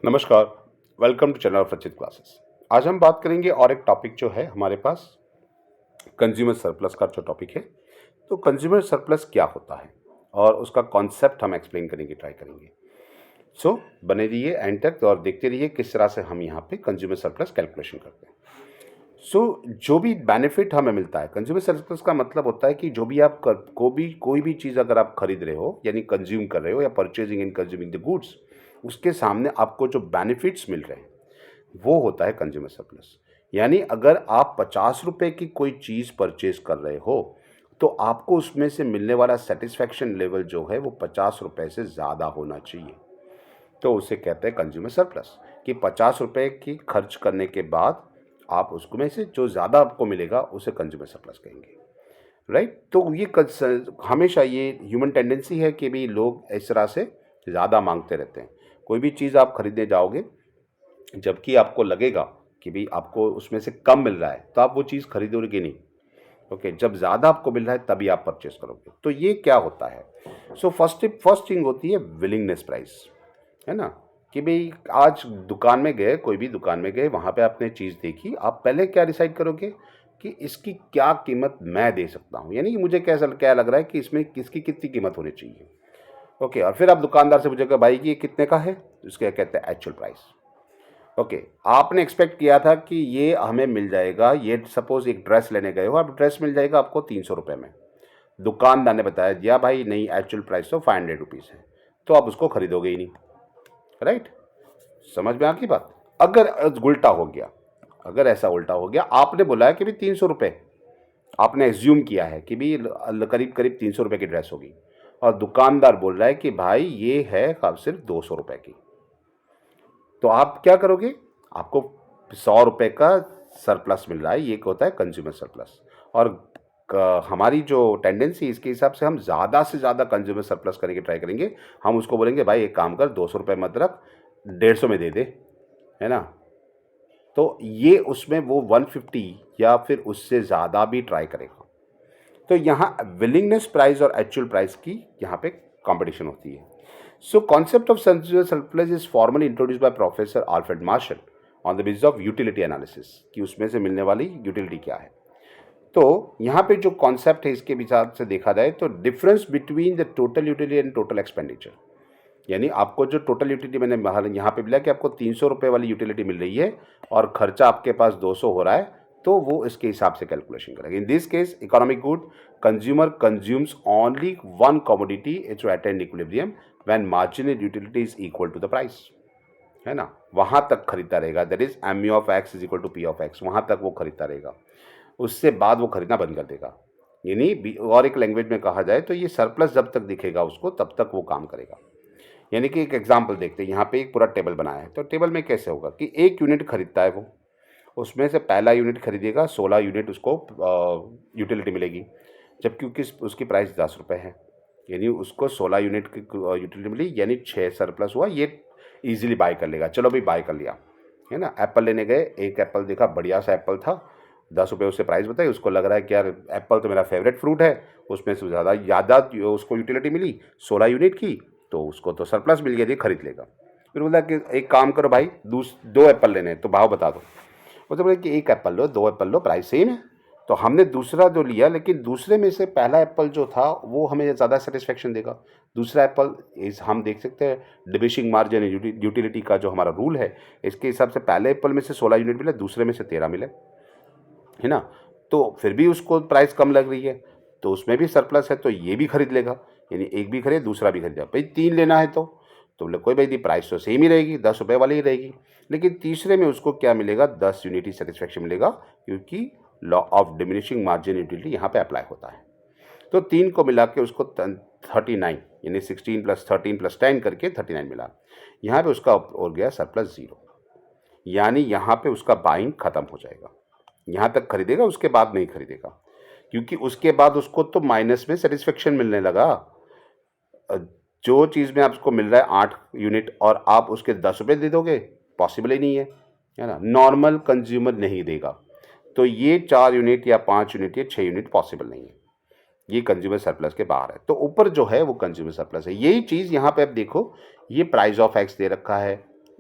नमस्कार, welcome to channel of रचित classes. आज हम बात करेंगे और एक टॉपिक जो है हमारे पास कंज्यूमर सरप्लस का जो टॉपिक है। तो कंज्यूमर सरप्लस क्या होता है और उसका कॉन्सेप्ट हम एक्सप्लेन करेंगे, ट्राई करेंगे। सो बने रहिए एंड तक और देखते रहिए किस तरह से हम यहाँ पे कंज्यूमर सरप्लस कैलकुलेशन करते हैं। जो भी बेनिफिट हमें मिलता है, कंज्यूमर सरप्लस का मतलब होता है कि जो भी आप कोई भी चीज़ अगर आप खरीद रहे हो यानी कंज्यूम कर रहे हो या purchasing and consuming the goods, उसके सामने आपको जो बेनिफिट्स मिल रहे हैं वो होता है कंज्यूमर सरप्लस। यानी अगर आप 50 रुपए की कोई चीज़ परचेज कर रहे हो तो आपको उसमें से मिलने वाला सेटिस्फैक्शन लेवल जो है वो 50 रुपए से ज़्यादा होना चाहिए। तो उसे कहते हैं कंज्यूमर सरप्लस कि 50 रुपए की खर्च करने के बाद आप उसको में से जो ज़्यादा आपको मिलेगा उसे कंज्यूमर सरप्लस कहेंगे, राइट। तो ये हमेशा ये ह्यूमन टेंडेंसी है कि भी लोग इस तरह से ज़्यादा मांगते रहते हैं। कोई भी चीज़ आप खरीदने जाओगे जबकि आपको लगेगा कि भाई आपको उसमें से कम मिल रहा है तो आप वो चीज़ खरीदोगे नहीं। ओके, जब ज़्यादा आपको मिल रहा है तभी आप परचेस करोगे। तो ये क्या होता है? सो फर्स्ट थिंग होती है विलिंगनेस प्राइस, है ना। कि भाई आज दुकान में गए, कोई भी दुकान में गए, वहाँ पे आपने चीज़ देखी, आप पहले क्या डिसाइड करोगे कि इसकी क्या कीमत मैं दे सकता हूँ, यानी कि मुझे कैसा क्या लग रहा है कि इसमें किसकी कितनी कीमत होनी चाहिए। ओके, और फिर आप दुकानदार से पूछोगे भाई कि ये कितने का है, उसके कहते हैं एक्चुअल प्राइस। ओके, आपने एक्सपेक्ट किया था कि ये हमें मिल जाएगा, ये सपोज एक ड्रेस लेने गए हो, अब ड्रेस मिल जाएगा आपको 300 रुपये में। दुकानदार ने बताया दिया भाई नहीं, एक्चुअल प्राइस तो 500 रुपीज़ है, तो आप उसको खरीदोगे ही नहीं, राइट। समझ में आ गई बात। अगर उल्टा हो गया, अगर ऐसा उल्टा हो गया, आपने बोला है कि भाई 300 रुपये, आपने एज्यूम किया है कि भाई करीब करीब 300 रुपये की ड्रेस होगी, और दुकानदार बोल रहा है कि भाई ये है अब सिर्फ 200 रुपये की, तो आप क्या करोगे? आपको 100 रुपये का सरप्लस मिल रहा है, ये होता है कंज्यूमर सरप्लस। और हमारी जो टेंडेंसी, इसके हिसाब से हम ज़्यादा से ज़्यादा कंज्यूमर सरप्लस करने की ट्राई करेंगे। हम उसको बोलेंगे भाई एक काम कर, 200 रुपये मत रख, 150 में दे दे, है ना। तो ये उसमें वो 150 या फिर उससे ज़्यादा भी ट्राई करेगा। तो यहाँ विलिंगनेस प्राइस और एक्चुअल प्राइस की यहाँ पे कंपटीशन होती है। So concept of consumer surplus is formally introduce by professor Alfred Marshall on the basis of utility analysis, कि उसमें से मिलने वाली यूटिलिटी क्या है। तो यहाँ पे जो कॉन्सेप्ट है इसके हिसाब से देखा जाए तो difference between the total utility and total expenditure, यानी आपको जो टोटल यूटिलिटी मैंने यहाँ पे मिला कि आपको 300 रुपये वाली यूटिलिटी मिल रही है और खर्चा आपके पास 200 हो रहा है, तो वो इसके हिसाब से कैलकुलेशन करेगा। In this case economic good consumer consumes only one commodity to attend equilibrium when marginal utility is equal to the price, है ना। वहाँ तक खरीदता रहेगा, that is M of X is equal to P of X, वहाँ तक वो खरीदता रहेगा, उससे बाद वो खरीदना बंद कर देगा। यानी और एक लैंग्वेज में कहा जाए तो ये सरप्लस जब तक दिखेगा उसको तब तक वो काम करेगा। यानी कि एक एग्जाम्पल देखते हैं, यहाँ पे एक पूरा टेबल बनाया है, तो टेबल में कैसे होगा कि एक यूनिट खरीदता है वो, उसमें से पहला यूनिट खरीदेगा, 16 यूनिट उसको यूटिलिटी मिलेगी, जबकि उसकी प्राइस 10 रुपये है, यानी उसको 16 यूनिट की यूटिलिटी मिली, यानी 6 सरप्लस हुआ, ये इजीली बाय कर लेगा। चलो भाई बाय कर लिया, है ना। एप्पल लेने गए, एक एप्पल देखा, बढ़िया सा एप्पल था, 10 रुपये उससे प्राइस बताई, उसको लग रहा है कि यार एप्पल तो मेरा फेवरेट फ्रूट है, उसमें से ज़्यादा उसको यूटिलिटी मिली 16 यूनिट की, तो उसको तो सरप्लस मिल गया, जी खरीद लेगा। फिर बोला कि एक काम करो भाई, 2 एप्पल लेने हैं तो भाव बता दो। वो तो बोले कि एक एप्पल लो, 2 एप्पल लो, प्राइस सेम है। तो हमने दूसरा जो लिया, लेकिन दूसरे में से पहला एप्पल जो था वो हमें ज़्यादा सेटिस्फेक्शन देगा। दूसरा एप्पल इस हम देख सकते हैं डिमिनिशिंग मार्जिन यूटिलिटी का जो हमारा रूल है, इसके हिसाब से पहले एप्पल में से 16 यूनिट मिले, दूसरे में से 13 मिले, है ना। तो फिर भी उसको प्राइस कम लग रही है, तो उसमें भी सरप्लस है, तो ये भी खरीद लेगा, यानी एक भी खरीद दूसरा भी खरीदेगा। भाई 3 लेना है तो बोले कोई भाई दी, प्राइस तो सेम ही रहेगी, 10 रुपये वाली ही रहेगी, लेकिन तीसरे में उसको क्या मिलेगा, 10 यूनिट ही सेटिस्फेक्शन मिलेगा, क्योंकि law of diminishing margin utility यहाँ पे अप्लाई होता है। तो 3 को मिला के उसको 39, यानी 16 + 13 + 10 करके 39 मिला। यहाँ पे उसका हो गया सरप्लस 0, यानी यहाँ पे उसका बाइंग खत्म हो जाएगा। यहाँ तक खरीदेगा, उसके बाद नहीं खरीदेगा, क्योंकि उसके बाद उसको तो माइनस में सेटिस्फेक्शन मिलने लगा। जो चीज़ में आपको मिल रहा है 8 यूनिट और आप उसके 10 रुपये दे दोगे, पॉसिबल ही नहीं है ना। नॉर्मल कंज्यूमर नहीं देगा, तो ये 4 यूनिट या 5 यूनिट या 6 यूनिट पॉसिबल नहीं है, ये कंज्यूमर सरप्लस के बाहर है। तो ऊपर जो है वो कंज्यूमर सरप्लस है। यही चीज़ यहाँ पे आप देखो, ये प्राइस ऑफ एक्स दे रखा है,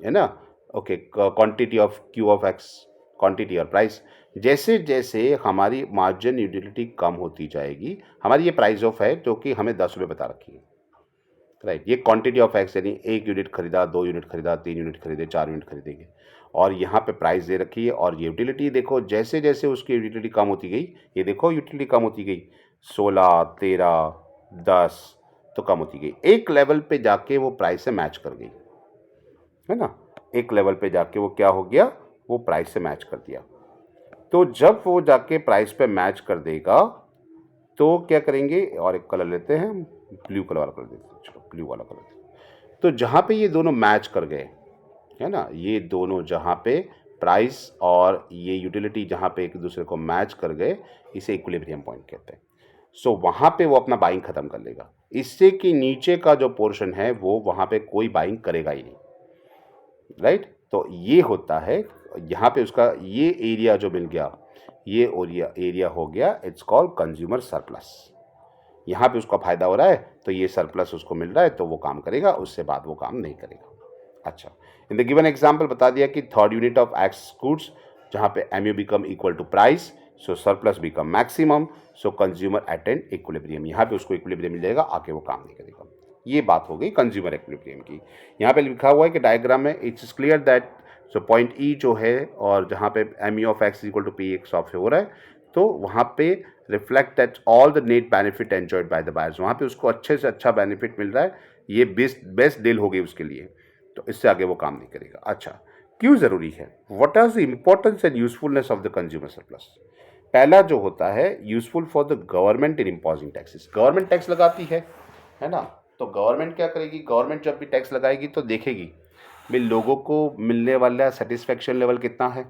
है ना। Okay, quantity of Q of x, quantity और प्राइस। जैसे जैसे हमारी मार्जिन यूटिलिटी कम होती जाएगी, हमारी ये प्राइस ऑफ है जो कि हमें 10 रुपये बता रखी है, राइट। ये क्वांटिटी ऑफ एक्स यानी 1 यूनिट खरीदा, 2 यूनिट खरीदा, 3 यूनिट खरीदे, 4 यूनिट खरीदेंगे, और यहाँ पे प्राइस दे रखी है। और ये यूटिलिटी देखो, जैसे जैसे उसकी यूटिलिटी कम होती गई, ये देखो यूटिलिटी कम होती गई, 16, 13, 10 तो कम होती गई, एक लेवल पे जाके वो प्राइस से मैच कर गई, है ना। एक लेवल पे जाके वो क्या हो गया, वो प्राइस से मैच कर दिया। तो जब वो जाके प्राइस पे मैच कर देगा तो क्या करेंगे, और एक कलर लेते हैं, ब्लू कलर वाला कलर देते हैं, चलो ब्लू वाला कलर। तो जहाँ पे ये दोनों मैच कर गए, है ना, ये दोनों जहाँ पे प्राइस और ये यूटिलिटी जहाँ पे एक दूसरे को मैच कर गए, इसे इक्विलिब्रियम पॉइंट कहते हैं। सो वहाँ पे वो अपना बाइंग ख़त्म कर लेगा, इससे कि नीचे का जो पोर्शन है वो वहाँ पे कोई बाइंग करेगा ही नहीं, राइट। तो ये होता है, यहाँ पे उसका ये एरिया जो मिल गया, ये एरिया हो गया, इट्स कॉल्ड कंज्यूमर सरप्लस। यहाँ पे उसका फ़ायदा हो रहा है तो ये सरप्लस उसको मिल रहा है तो वो काम करेगा, उससे बाद वो काम नहीं करेगा। अच्छा, इन द गिवन एग्जाम्पल बता दिया कि 3rd unit of x goods, जहाँ पे MU become equal to price, so surplus become maximum, so consumer attend equilibrium. यहाँ पे उसको इक्विलिब्रियम मिल जाएगा, आके वो काम नहीं करेगा। ये बात हो गई कंज्यूमर इक्विलिब्रियम की। यहाँ पे लिखा हुआ है कि डायग्राम में it's clear that, so point E जो है, और जहाँ पे MU of X equal to P X of हो रहा है, तो वहाँ पे reflect that all the net benefit enjoyed by the buyers, वहाँ पे उसको अच्छे से अच्छा बेनिफिट मिल रहा है, ये बेस्ट डील हो गई उसके लिए, तो इससे आगे वो काम नहीं करेगा। अच्छा, क्यों ज़रूरी है, what are the importance and usefulness of the consumer surplus. पहला जो होता है, useful for the government in imposing taxes. Government tax लगाती है ना। तो गवर्नमेंट क्या करेगी, गवर्नमेंट जब भी टैक्स लगाएगी तो देखेगी भाई लोगों को मिलने वाला सेटिस्फेक्शन लेवल कितना है,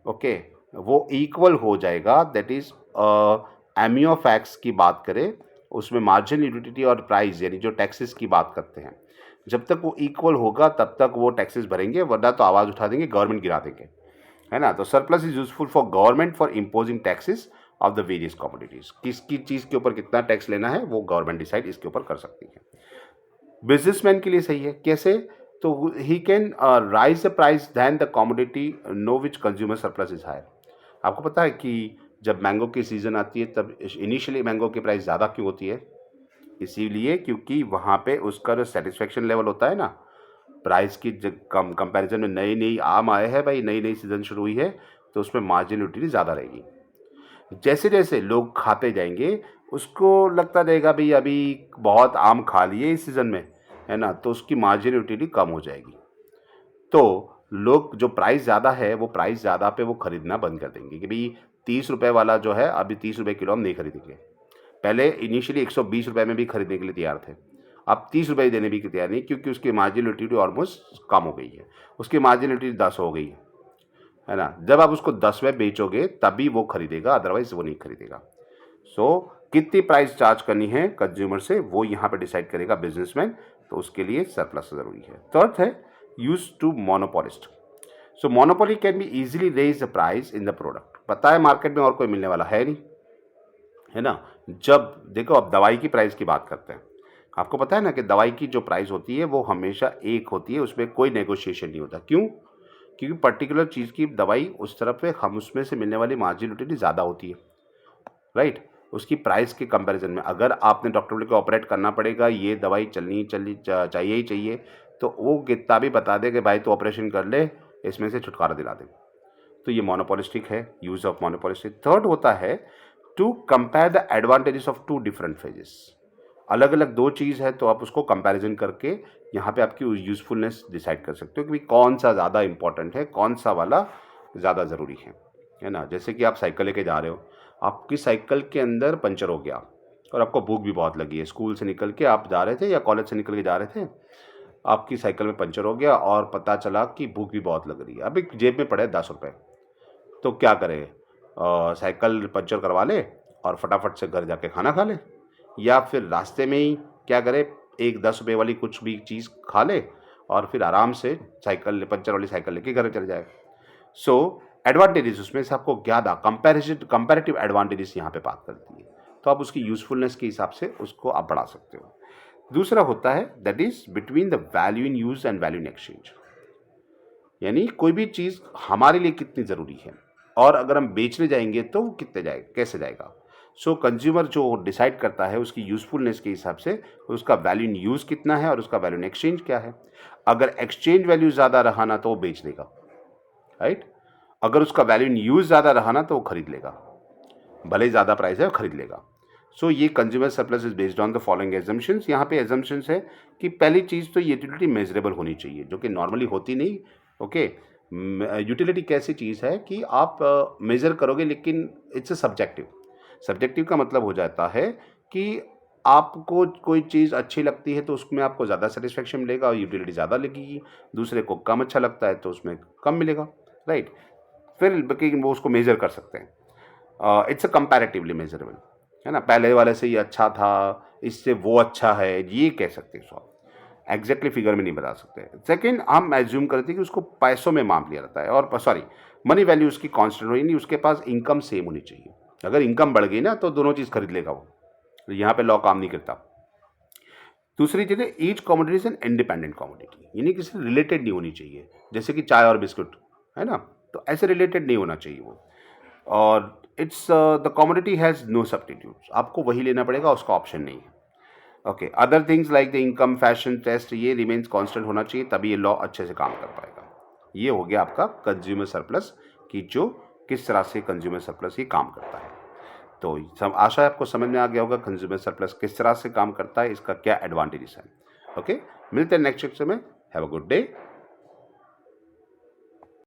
ओके, वो इक्वल हो जाएगा। That is MU of x की बात करें, उसमें मार्जिन यूटिलिटी और प्राइस यानी जो टैक्सेस की बात करते हैं, जब तक वो इक्वल होगा तब तक वो टैक्सेस भरेंगे, वरना तो आवाज़ उठा देंगे, गवर्नमेंट गिरा देंगे, है ना। तो surplus is useful for government for imposing taxes of the various commodities. किसकी चीज़ के ऊपर कितना टैक्स लेना है वो गवर्नमेंट डिसाइड इसके ऊपर कर सकती है। बिजनेसमैन के लिए सही है, कैसे, तो he can raise the price than the commodity no which consumer surplus is higher. आपको पता है कि जब मैंगो की सीज़न आती है तब इनिशियली मैंगो की प्राइस ज़्यादा क्यों होती है, इसीलिए क्योंकि वहाँ पे उसका जो सेटिस्फेक्शन लेवल होता है ना, प्राइस की कंपैरिजन में, नई नई आम आए हैं भाई, नई नई सीज़न शुरू हुई है, तो उसमें मार्जिन यूटिलिटी ज़्यादा रहेगी। जैसे जैसे लोग खाते जाएंगे, उसको लगता रहेगा भाई अभी बहुत आम खा लिए इस सीज़न में, है ना, तो उसकी मार्जिन यूटिलिटी कम हो जाएगी। तो लोग जो प्राइस ज़्यादा है वो प्राइस ज़्यादा पे वो खरीदना बंद कर देंगे कि भाई 30 रुपये वाला जो है अभी 30 रुपये किलो हम नहीं खरीदेंगे। पहले इनिशियली 120 रुपये में भी खरीदने के लिए तैयार थे, अब 30 रुपये देने भी तैयार नहीं, क्योंकि उसकी मार्जिन यूटिलिटी ऑलमोस्ट कम हो गई है, उसकी मार्जिन यूटिलिटी 10 हो गई है ना। जब आप उसको 10 में बेचोगे तभी वो खरीदेगा, अदरवाइज वो नहीं खरीदेगा। सो कितनी प्राइस चार्ज करनी है कंज्यूमर से वो यहाँ पे डिसाइड करेगा बिजनेसमैन, तो उसके लिए सरप्लस ज़रूरी है। थर्ड है use to monopolist. So monopoly can be easily raise the price in the product. पता है मार्केट में और कोई मिलने वाला है नहीं, है ना। जब देखो अब दवाई की प्राइस की बात करते हैं, आपको पता है ना कि दवाई की जो प्राइस होती है वो हमेशा एक होती है, उसमें कोई नेगोशिएशन नहीं होता। क्यों, क्योंकि पर्टिकुलर चीज़ की दवाई उस तरफ है, हम उसमें से मिलने वाली मार्जिन यूटिलिटी ज़्यादा होती है, राइट। उसकी प्राइस के कंपैरिजन में अगर आपने डॉक्टर बोले को ऑपरेट करना पड़ेगा, ये दवाई चलनी चाहिए ही चाहिए, तो वो कितना भी बता दे कि भाई तो ऑपरेशन कर ले, इसमें से छुटकारा दिला दे, तो ये मोनोपोलिस्टिक है, यूज ऑफ मोनोपोलिस्टिक। थर्ड होता है to compare the advantages of two different phases. अलग अलग दो चीज़ है तो आप उसको कंपैरिजन करके यहाँ पे आपकी यूजफुलनेस डिसाइड कर सकते हो कि कौन सा ज़्यादा इंपॉर्टेंट है, कौन सा वाला ज़्यादा ज़रूरी है ना। जैसे कि आप साइकिल लेके जा रहे हो, आपकी साइकिल के अंदर पंचर हो गया और आपको भूख भी बहुत लगी है, स्कूल से निकल के आप जा रहे थे या कॉलेज से निकल के जा रहे थे, आपकी साइकिल में पंचर हो गया और पता चला कि भूख भी बहुत लग रही है, अभी जेब में पड़े 10 रुपये, तो क्या करें, साइकिल पंचर करवा ले और फटाफट से घर जाके खाना खा ले, या फिर रास्ते में ही क्या करे, एक 10 रुपये वाली कुछ भी चीज़ खा ले और फिर आराम से साइकिल पंचर वाली साइकिल लेके घर चले जाए। सो एडवांटेजेस उसमें से आपको ज़्यादा कंपैरेटिव एडवांटेजेस यहाँ पे बात करती है, तो आप उसकी यूजफुलनेस के हिसाब से उसको आप बढ़ा सकते हो। दूसरा होता है that is between the value in use and value in exchange. यानी कोई भी चीज़ हमारे लिए कितनी ज़रूरी है और अगर हम बेचने जाएंगे तो वो कितने जाएगा, कैसे जाएगा। सो कंज्यूमर जो डिसाइड करता है उसकी यूज़फुलनेस के हिसाब से उसका वैल्यू इन यूज़ कितना है और उसका वैल्यू इन एक्सचेंज क्या है। अगर एक्सचेंज वैल्यू ज़्यादा रहा ना तो वो बेच देगा, राइट। अगर उसका वैल्यू इन यूज़ ज़्यादा रहा ना तो वो खरीद लेगा, भले ही ज़्यादा प्राइस है वो खरीद लेगा। सो ये consumer surplus is based on the following assumptions. यहाँ पे एजम्पशंस है कि पहली चीज़ तो यूटिलिटी मेजरेबल होनी चाहिए, जो कि नॉर्मली होती नहीं। ओके, यूटिलिटी कैसी चीज़ है कि आप मेज़र करोगे लेकिन इट्स अ सब्जेक्टिव। सब्जेक्टिव का मतलब हो जाता है कि आपको कोई चीज़ अच्छी लगती है तो उसमें आपको ज़्यादा सेटिस्फेक्शन मिलेगा और यूटिलिटी ज़्यादा लगेगी, दूसरे को कम अच्छा लगता है तो उसमें कम मिलेगा, राइट। फिर लेकिन वो उसको मेज़र कर सकते हैं। इट्स अ कंपैरेटिवली मेजरेबल, है ना। पहले वाले से ये अच्छा था, इससे वो अच्छा है, ये कह सकते हैं। सो एग्जैक्टली फिगर में नहीं बता सकते। सेकंड, हम एज्यूम करते हैं कि उसको पैसों में माप लिया जाता है और सॉरी मनी वैल्यू उसकी कांस्टेंट होगी, नहीं उसके पास इनकम सेम होनी चाहिए। अगर इनकम बढ़ गई ना तो दोनों चीज़ खरीद लेगा वो, यहाँ पे लॉ काम नहीं करता। दूसरी चीज़ है each commodity is an independent commodity, यानी किसी रिलेटेड नहीं होनी चाहिए, जैसे कि चाय और बिस्कुट, है ना, तो ऐसे रिलेटेड नहीं होना चाहिए वो। और it's the commodity has no substitutes, आपको वही लेना पड़ेगा, उसका ऑप्शन नहीं है। Okay, other things like the income, fashion, taste, ये रिमेन्स कांस्टेंट होना चाहिए, तभी ये लॉ अच्छे से काम कर पाएगा। ये हो गया आपका कंज्यूमर सरप्लस की जो किस तरह से कंज्यूमर सरप्लस ये काम करता है। तो आशा है आपको समझ में आ गया होगा कंज्यूमर सरप्लस किस तरह से काम करता है, इसका क्या एडवांटेजेस है। ओके, मिलते हैं नेक्स्ट लेक्चर में। Have a good day.